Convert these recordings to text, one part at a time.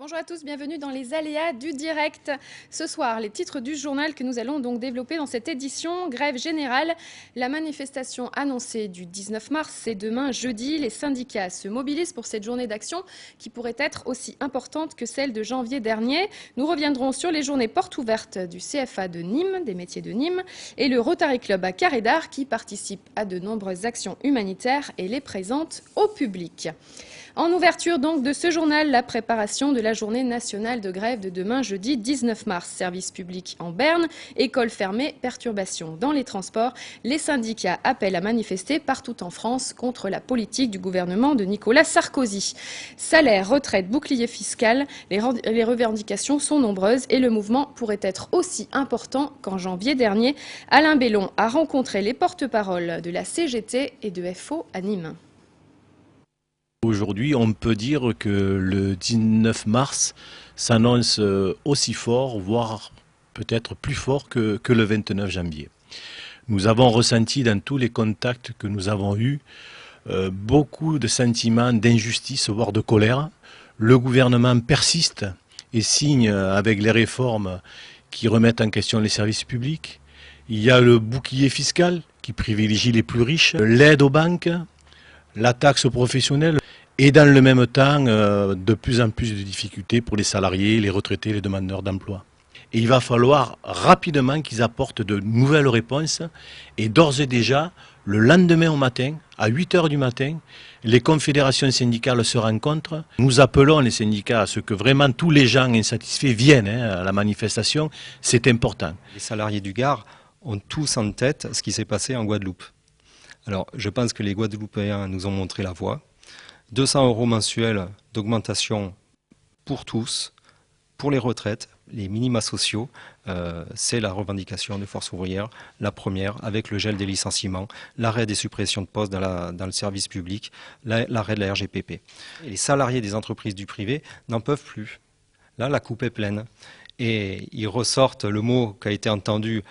Bonjour à tous, bienvenue dans les aléas du direct. Ce soir, les titres du journal que nous allons donc développer dans cette édition. Grève générale, la manifestation annoncée du 19 mars, c'est demain jeudi. Les syndicats se mobilisent pour cette journée d'action qui pourrait être aussi importante que celle de janvier dernier. Nous reviendrons sur les journées portes ouvertes du CFA de Nîmes, des métiers de Nîmes, et le Rotary Club à Carré d'Art qui participe à de nombreuses actions humanitaires et les présente au public. En ouverture donc de ce journal, la préparation de la journée nationale de grève de demain jeudi 19 mars. Service public en berne, écoles fermées, perturbations dans les transports. Les syndicats appellent à manifester partout en France contre la politique du gouvernement de Nicolas Sarkozy. Salaire, retraite, bouclier fiscal, les revendications sont nombreuses et le mouvement pourrait être aussi important qu'en janvier dernier. Alain Bellon a rencontré les porte-paroles de la CGT et de FO à Nîmes. Aujourd'hui, on peut dire que le 19 mars s'annonce aussi fort, voire peut-être plus fort que le 29 janvier. Nous avons ressenti dans tous les contacts que nous avons eus beaucoup de sentiments d'injustice, voire de colère. Le gouvernement persiste et signe avec les réformes qui remettent en question les services publics. Il y a le bouclier fiscal qui privilégie les plus riches, l'aide aux banques, la taxe professionnelle. Et dans le même temps, de plus en plus de difficultés pour les salariés, les retraités, les demandeurs d'emploi. Et il va falloir rapidement qu'ils apportent de nouvelles réponses. Et d'ores et déjà, le lendemain au matin, à 8 h du matin, les confédérations syndicales se rencontrent. Nous appelons les syndicats à ce que vraiment tous les gens insatisfaits viennent à la manifestation. C'est important. Les salariés du Gard ont tous en tête ce qui s'est passé en Guadeloupe. Alors, je pense que les Guadeloupéens nous ont montré la voie. 200 € mensuels d'augmentation pour tous, pour les retraites, les minima sociaux, c'est la revendication des forces ouvrières, la première, avec le gel des licenciements, l'arrêt des suppressions de postes dans le service public, l'arrêt de la RGPP. Et les salariés des entreprises du privé n'en peuvent plus. Là, la coupe est pleine. Et ils ressortent le mot qui a été entendu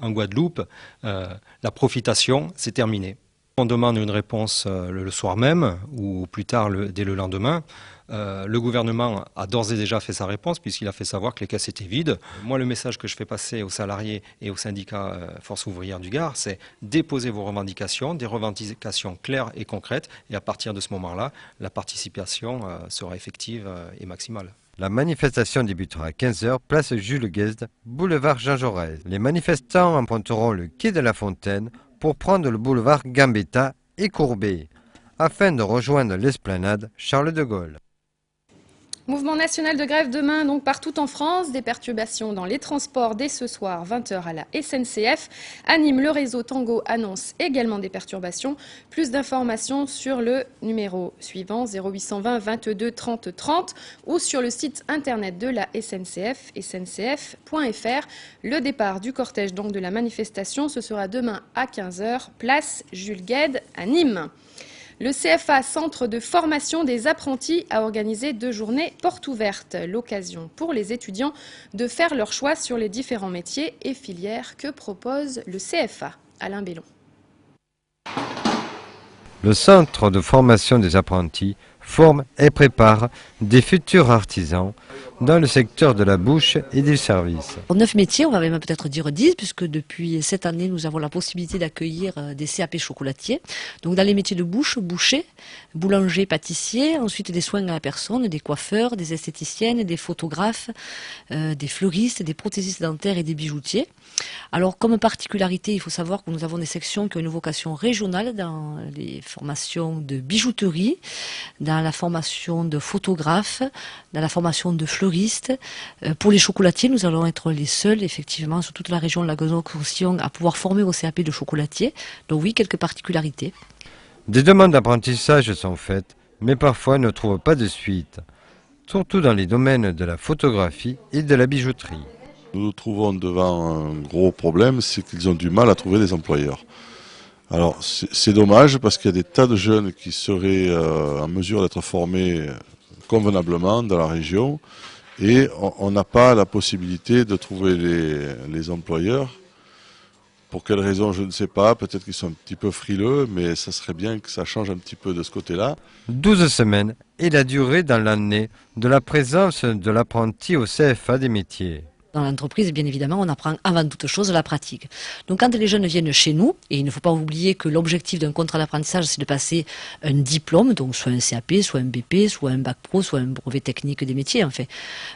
en Guadeloupe, la profitation, c'est terminé. On demande une réponse le soir même ou plus tard dès le lendemain. Le gouvernement a d'ores et déjà fait sa réponse puisqu'il a fait savoir que les caisses étaient vides. Moi, le message que je fais passer aux salariés et aux syndicats Force ouvrière du Gard, c'est déposer vos revendications, des revendications claires et concrètes. Et à partir de ce moment-là, la participation sera effective et maximale. La manifestation débutera à 15 h, place Jules Guesde, boulevard Jean Jaurès. Les manifestants emprunteront le quai de la Fontaine pour prendre le boulevard Gambetta et Courbet, afin de rejoindre l'esplanade Charles de Gaulle. Mouvement national de grève demain, donc partout en France. Des perturbations dans les transports dès ce soir, 20 h à la SNCF. À Nîmes, le réseau Tango annonce également des perturbations. Plus d'informations sur le numéro suivant, 0820 22 30 30, ou sur le site internet de la SNCF, sncf.fr. Le départ du cortège donc de la manifestation, ce sera demain à 15 h, place Jules Guesde à Nîmes. Le CFA, Centre de formation des apprentis, a organisé 2 journées portes ouvertes. L'occasion pour les étudiants de faire leur choix sur les différents métiers et filières que propose le CFA. Alain Bellon. Le Centre de formation des apprentis forme et prépare des futurs artisans dans le secteur de la bouche et du service. 9 métiers, on va même peut-être dire 10, puisque depuis cette année, nous avons la possibilité d'accueillir des CAP chocolatiers. Donc dans les métiers de bouche, boucher, boulanger, pâtissier, ensuite des soins à la personne, des coiffeurs, des esthéticiennes, des photographes, des fleuristes, des prothésistes dentaires et des bijoutiers. Alors comme particularité, il faut savoir que nous avons des sections qui ont une vocation régionale dans les formations de bijouterie, dans la formation de photographe, dans la formation de fleuriste. Pour les chocolatiers, nous allons être les seuls, effectivement, sur toute la région de la Languedoc-Roussillon, à pouvoir former au CAP de chocolatier. Donc oui, quelques particularités. Des demandes d'apprentissage sont faites, mais parfois ne trouvent pas de suite, surtout dans les domaines de la photographie et de la bijouterie. Nous nous trouvons devant un gros problème, c'est qu'ils ont du mal à trouver des employeurs. Alors c'est dommage parce qu'il y a des tas de jeunes qui seraient en mesure d'être formés convenablement dans la région et on n'a pas la possibilité de trouver les employeurs Pour quelle raison, je ne sais pas. Peut-être qu'ils sont un petit peu frileux, mais ça serait bien que ça change un petit peu de ce côté-là. 12 semaines est la durée dans l'année de la présence de l'apprenti au CFA des métiers. Dans l'entreprise, bien évidemment, on apprend avant toute chose la pratique. Donc quand les jeunes viennent chez nous, et il ne faut pas oublier que l'objectif d'un contrat d'apprentissage, c'est de passer un diplôme, donc soit un CAP, soit un BP, soit un bac pro, soit un brevet technique des métiers, enfin,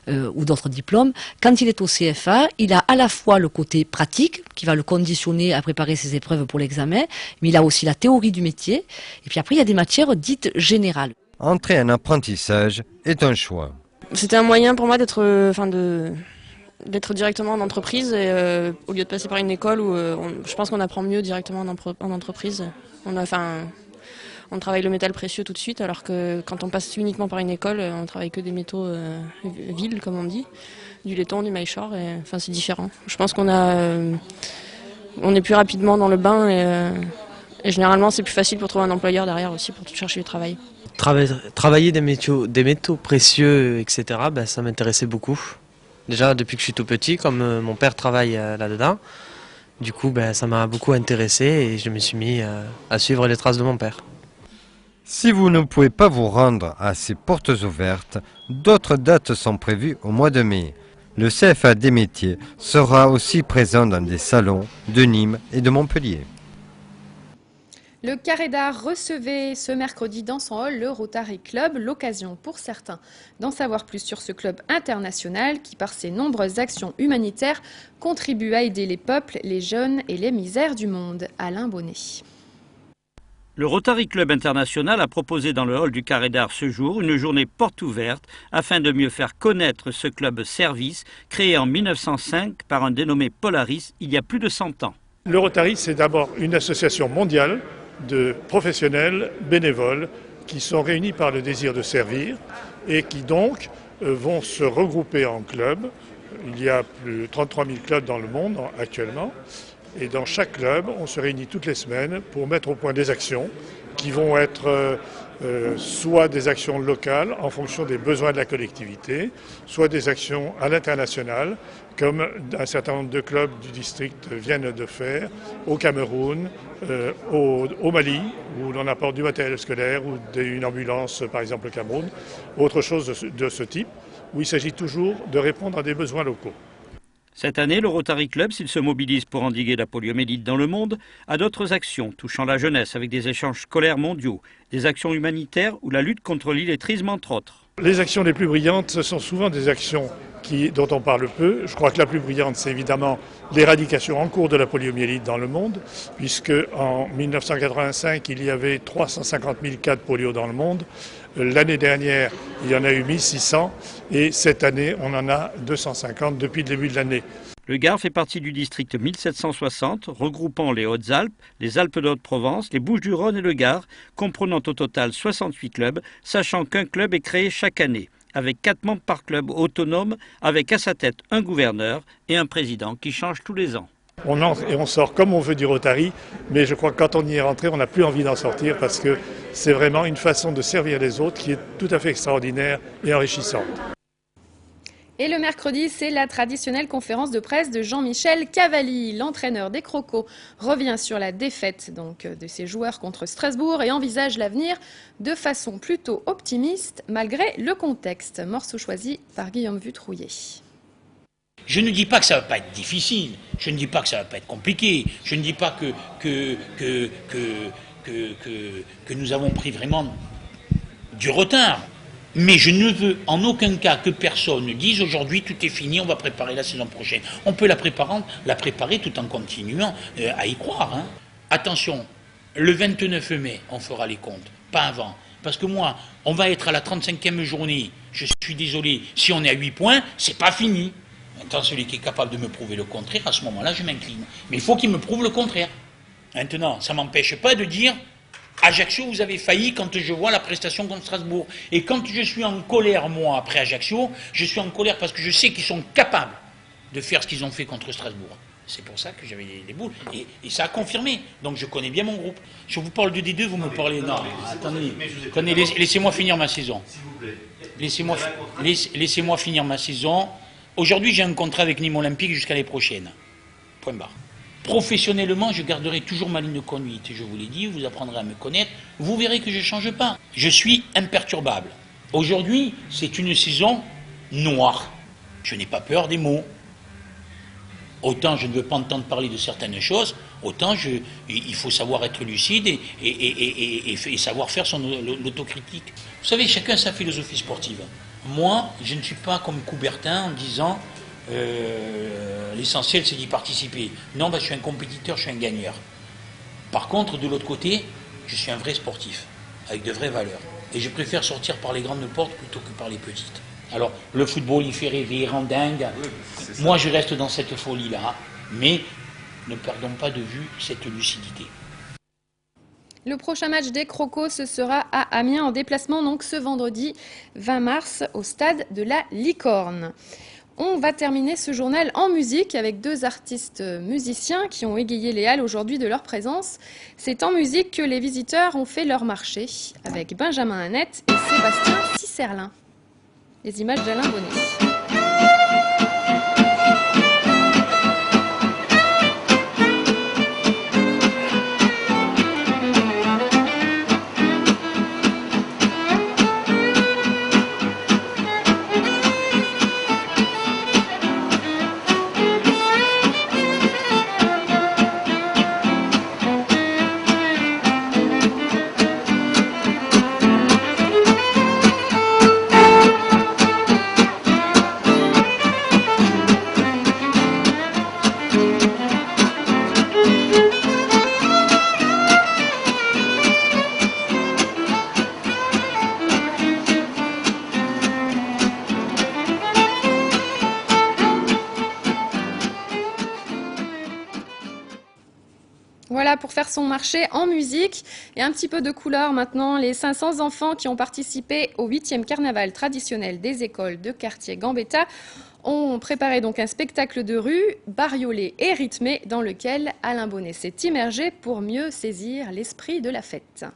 ou d'autres diplômes. Quand il est au CFA, il a à la fois le côté pratique, qui va le conditionner à préparer ses épreuves pour l'examen, mais il a aussi la théorie du métier. Et puis après, il y a des matières dites générales. Entrer en apprentissage est un choix. C'était un moyen pour moi d'être directement en entreprise au lieu de passer par une école où je pense qu'on apprend mieux directement en entreprise. On travaille le métal précieux tout de suite, alors que quand on passe uniquement par une école, on travaille que des métaux vils, comme on dit, du laiton, du maillechort, c'est différent. Je pense on est plus rapidement dans le bain et généralement c'est plus facile pour trouver un employeur derrière aussi pour chercher du travail. Travailler des métaux précieux, etc., ça m'intéressait beaucoup. Déjà depuis que je suis tout petit, comme mon père travaille là-dedans, du coup ça m'a beaucoup intéressé et je me suis mis à suivre les traces de mon père. Si vous ne pouvez pas vous rendre à ces portes ouvertes, d'autres dates sont prévues au mois de mai. Le CFA des métiers sera aussi présent dans des salons de Nîmes et de Montpellier. Le Carré d'Art recevait ce mercredi dans son hall le Rotary Club, l'occasion pour certains d'en savoir plus sur ce club international qui, par ses nombreuses actions humanitaires, contribue à aider les peuples, les jeunes et les misères du monde. Alain Bonnet. Le Rotary Club International a proposé dans le hall du Carré d'Art ce jour une journée porte ouverte afin de mieux faire connaître ce club service créé en 1905 par un dénommé Polaris il y a plus de 100 ans. Le Rotary, c'est d'abord une association mondiale de professionnels bénévoles qui sont réunis par le désir de servir et qui donc vont se regrouper en clubs. Il y a plus de 33 000 clubs dans le monde actuellement et dans chaque club, on se réunit toutes les semaines pour mettre au point des actions qui vont être soit des actions locales en fonction des besoins de la collectivité, soit des actions à l'international, comme un certain nombre de clubs du district viennent de faire, au Cameroun, au Mali, où l'on apporte du matériel scolaire ou une ambulance, par exemple au Cameroun, autre chose de ce type, où il s'agit toujours de répondre à des besoins locaux. Cette année, le Rotary Club, s'il se mobilise pour endiguer la poliomyélite dans le monde, a d'autres actions touchant la jeunesse avec des échanges scolaires mondiaux, des actions humanitaires ou la lutte contre l'illettrisme entre autres. Les actions les plus brillantes, ce sont souvent des actions dont on parle peu. Je crois que la plus brillante, c'est évidemment l'éradication en cours de la poliomyélite dans le monde, puisque en 1985, il y avait 350 000 cas de polio dans le monde. L'année dernière, il y en a eu 1600 et cette année, on en a 250 depuis le début de l'année. Le Gard fait partie du district 1760, regroupant les Hautes-Alpes, les Alpes de Haute-Provence, les Bouches-du-Rhône et le Gard, comprenant au total 68 clubs, sachant qu'un club est créé chaque année, avec 4 membres par club autonome, avec à sa tête un gouverneur et un président qui change tous les ans. On entre et on sort comme on veut du Rotary, mais je crois que quand on y est rentré, on n'a plus envie d'en sortir parce que c'est vraiment une façon de servir les autres qui est tout à fait extraordinaire et enrichissante. Et le mercredi, c'est la traditionnelle conférence de presse de Jean-Michel Cavalli. L'entraîneur des Crocos revient sur la défaite de ses joueurs contre Strasbourg et envisage l'avenir de façon plutôt optimiste malgré le contexte. Morceau choisi par Guillaume Vutrouillet. Je ne dis pas que ça ne va pas être difficile, je ne dis pas que ça ne va pas être compliqué, je ne dis pas que nous avons pris vraiment du retard. Mais je ne veux en aucun cas que personne ne dise aujourd'hui tout est fini, on va préparer la saison prochaine. On peut la préparer tout en continuant à y croire. Hein. Attention, le 29 mai, on fera les comptes, pas avant. Parce que moi, on va être à la 35e journée, je suis désolé, si on est à 8 points, c'est pas fini. Maintenant, celui qui est capable de me prouver le contraire, à ce moment-là, je m'incline. Mais il faut qu'il me prouve le contraire. Maintenant, ça ne m'empêche pas de dire Ajaccio, vous avez failli quand je vois la prestation contre Strasbourg. Et quand je suis en colère, moi, après Ajaccio, je suis en colère parce que je sais qu'ils sont capables de faire ce qu'ils ont fait contre Strasbourg. C'est pour ça que j'avais les boules. Et ça a confirmé. Donc je connais bien mon groupe. Je vous parle de D2, vous me parlez... Non, attendez, laissez-moi finir ma saison. S'il vous plaît. Laissez-moi finir ma saison. Aujourd'hui, j'ai un contrat avec Nîmes Olympique jusqu'à l'année prochaine. Point barre. Professionnellement, je garderai toujours ma ligne de conduite. Je vous l'ai dit, vous apprendrez à me connaître. Vous verrez que je ne change pas. Je suis imperturbable. Aujourd'hui, c'est une saison noire. Je n'ai pas peur des mots. Autant je ne veux pas entendre parler de certaines choses, autant il faut savoir être lucide et savoir faire l'autocritique. Vous savez, chacun a sa philosophie sportive. Moi, je ne suis pas comme Coubertin en disant l'essentiel c'est d'y participer. Non, je suis un compétiteur, je suis un gagneur. Par contre, de l'autre côté, je suis un vrai sportif, avec de vraies valeurs. Et je préfère sortir par les grandes portes plutôt que par les petites. Alors, le football, il fait rêver, il rend dingue. Moi, je reste dans cette folie-là. Mais ne perdons pas de vue cette lucidité. Le prochain match des Crocos, ce sera à Amiens en déplacement, donc ce vendredi 20 mars au stade de la Licorne. On va terminer ce journal en musique avec 2 artistes musiciens qui ont égayé les halles aujourd'hui de leur présence. C'est en musique que les visiteurs ont fait leur marché avec Benjamin Annette et Sébastien Cicerlin. Les images d'Alain Bonnet. Voilà pour faire son marché en musique et un petit peu de couleur maintenant. Les 500 enfants qui ont participé au 8e carnaval traditionnel des écoles de quartier Gambetta ont préparé donc un spectacle de rue, bariolé et rythmé, dans lequel Alain Bonnet s'est immergé pour mieux saisir l'esprit de la fête.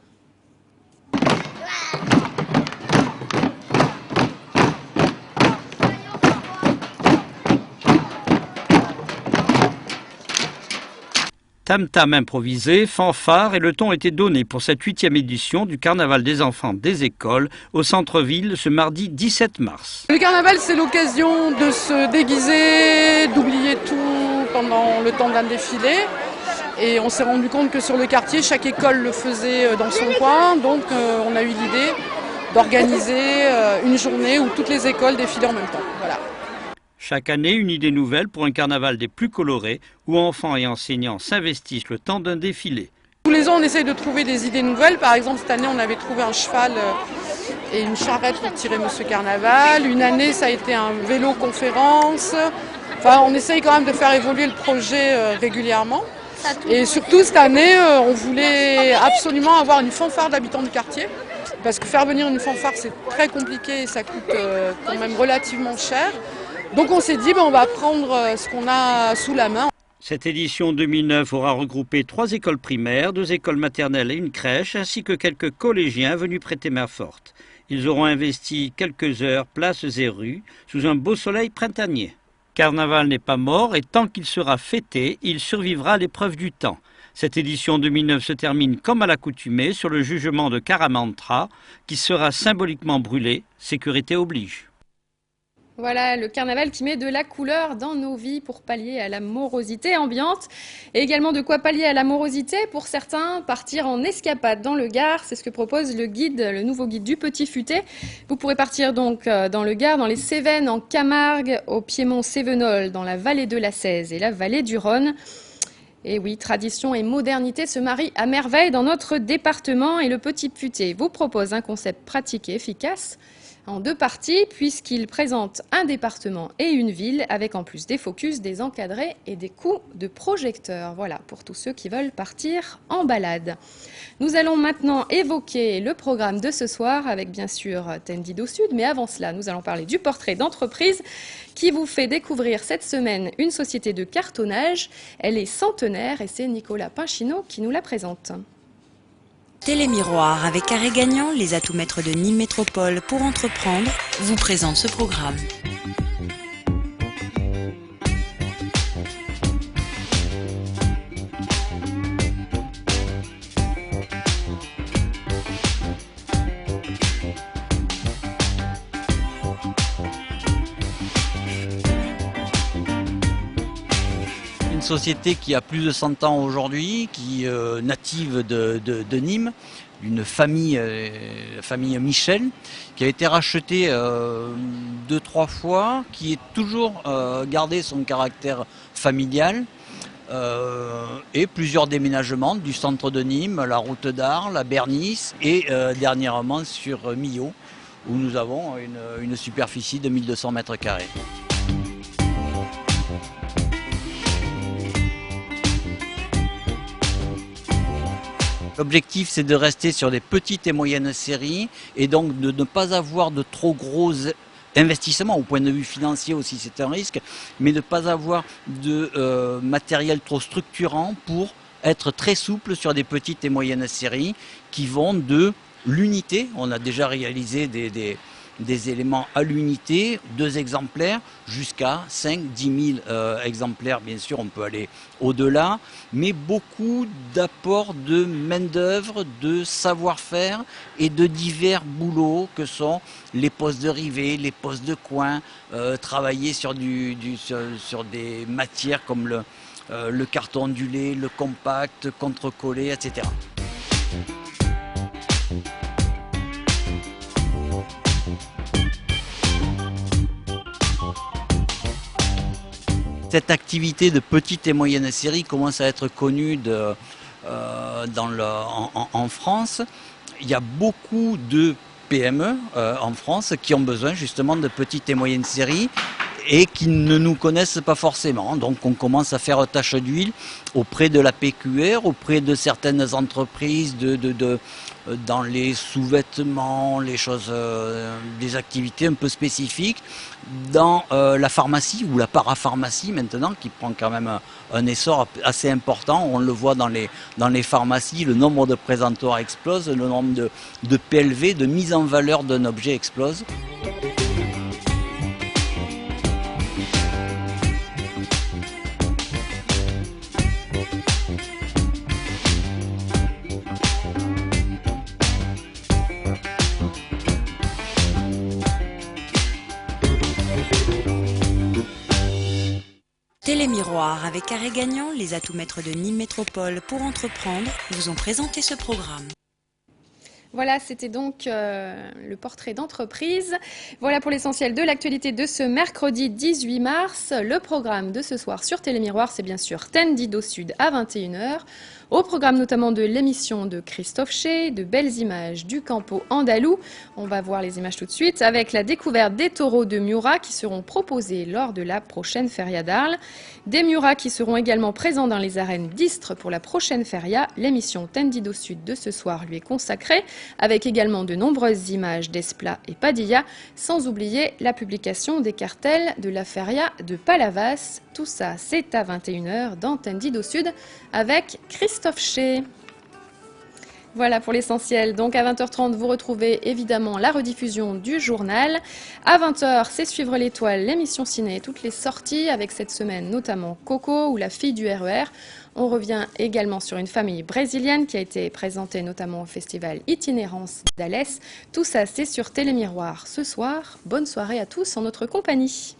Tam-tam improvisé, fanfare et le ton était donné pour cette 8e édition du Carnaval des enfants des écoles au centre-ville ce mardi 17 mars. Le carnaval, c'est l'occasion de se déguiser, d'oublier tout pendant le temps d'un défilé. Et on s'est rendu compte que sur le quartier, chaque école le faisait dans son coin. Donc on a eu l'idée d'organiser une journée où toutes les écoles défilaient en même temps. Voilà. Chaque année, une idée nouvelle pour un carnaval des plus colorés, où enfants et enseignants s'investissent le temps d'un défilé. Tous les ans, on essaye de trouver des idées nouvelles. Par exemple, cette année, on avait trouvé un cheval et une charrette pour tirer Monsieur Carnaval. Une année, ça a été un vélo-conférence. Enfin, on essaye quand même de faire évoluer le projet régulièrement. Et surtout, cette année, on voulait absolument avoir une fanfare d'habitants du quartier. Parce que faire venir une fanfare, c'est très compliqué et ça coûte quand même relativement cher. Donc on s'est dit, on va prendre ce qu'on a sous la main. Cette édition 2009 aura regroupé 3 écoles primaires, 2 écoles maternelles et une crèche, ainsi que quelques collégiens venus prêter main forte. Ils auront investi quelques heures, places et rues, sous un beau soleil printanier. Carnaval n'est pas mort et tant qu'il sera fêté, il survivra à l'épreuve du temps. Cette édition 2009 se termine comme à l'accoutumée sur le jugement de Karamantra, qui sera symboliquement brûlé, sécurité oblige. Voilà, le carnaval qui met de la couleur dans nos vies pour pallier à la morosité ambiante. Et également de quoi pallier à la morosité pour certains, partir en escapade dans le Gard. C'est ce que propose le guide, le nouveau guide du Petit Futé. Vous pourrez partir donc dans le Gard, dans les Cévennes, en Camargue, au Piémont-Cévenol, dans la vallée de la Cèze et la vallée du Rhône. Et oui, tradition et modernité se marient à merveille dans notre département et le Petit Futé vous propose un concept pratique et efficace en 2 parties, puisqu'il présente un département et une ville, avec en plus des focus, des encadrés et des coups de projecteur. Voilà, pour tous ceux qui veulent partir en balade. Nous allons maintenant évoquer le programme de ce soir, avec bien sûr Tendido Sud, mais avant cela, nous allons parler du portrait d'entreprise qui vous fait découvrir cette semaine une société de cartonnage. Elle est centenaire et c'est Nicolas Pinchino qui nous la présente. Télémiroir avec Carré Gagnant, les atouts maîtres de Nîmes Métropole pour entreprendre, vous présente ce programme. une société qui a plus de 100 ans aujourd'hui, qui est native de Nîmes, d'une famille, la famille Michel, qui a été rachetée 2-3 fois, qui est toujours gardé son caractère familial, et plusieurs déménagements du centre de Nîmes, la route d'Arles, la Bernice et dernièrement sur Millau, où nous avons une superficie de 1200 mètres carrés. L'objectif, c'est de rester sur des petites et moyennes séries et donc de ne pas avoir de trop gros investissements. Au point de vue financier aussi, c'est un risque, mais de ne pas avoir de matériel trop structurant pour être très souple sur des petites et moyennes séries qui vont de l'unité. On a déjà réalisé des éléments à l'unité, 2 exemplaires, jusqu'à 5-10 000 exemplaires. Bien sûr, on peut aller au-delà, mais beaucoup d'apports de main-d'œuvre, de savoir-faire et de divers boulots que sont les postes de rivets, les postes de coin, travailler sur des matières comme le carton ondulé, le compact, contre-collé, etc. Cette activité de petite et moyenne série commence à être connue en France. Il y a beaucoup de PME en France qui ont besoin justement de petites et moyennes séries et qui ne nous connaissent pas forcément. Donc on commence à faire tache d'huile auprès de la PQR, auprès de certaines entreprises dans les sous-vêtements, les choses, des activités un peu spécifiques, dans la pharmacie ou la parapharmacie maintenant, qui prend quand même un essor assez important. On le voit dans les pharmacies, le nombre de présentoirs explose, le nombre de PLV, de mise en valeur d'un objet explose. Télémiroir avec Carré Gagnant, les atouts maîtres de Nîmes Métropole pour entreprendre, vous ont présenté ce programme. Voilà, c'était donc le portrait d'entreprise. Voilà pour l'essentiel de l'actualité de ce mercredi 18 mars. Le programme de ce soir sur Télémiroir, c'est bien sûr Tendido Sud à 21h. Au programme notamment de l'émission de Christophe Chez, de belles images du Campo andalou. On va voir les images tout de suite avec la découverte des taureaux de Miura qui seront proposés lors de la prochaine feria d'Arles. Des Miura qui seront également présents dans les arènes d'Istres pour la prochaine feria. L'émission Tendido Sud de ce soir lui est consacrée, avec également de nombreuses images d'Esplat et Padilla, sans oublier la publication des cartels de la feria de Palavas. Tout ça, c'est à 21h dans Tendido Sud avec Christophe Chez. Voilà pour l'essentiel. Donc à 20h30, vous retrouvez évidemment la rediffusion du journal. À 20h, c'est Suivre l'étoile, l'émission ciné, toutes les sorties avec cette semaine, notamment Coco ou La fille du RER. On revient également sur une famille brésilienne qui a été présentée notamment au festival Itinérance d'Alès. Tout ça, c'est sur Télémiroir ce soir. Bonne soirée à tous en notre compagnie.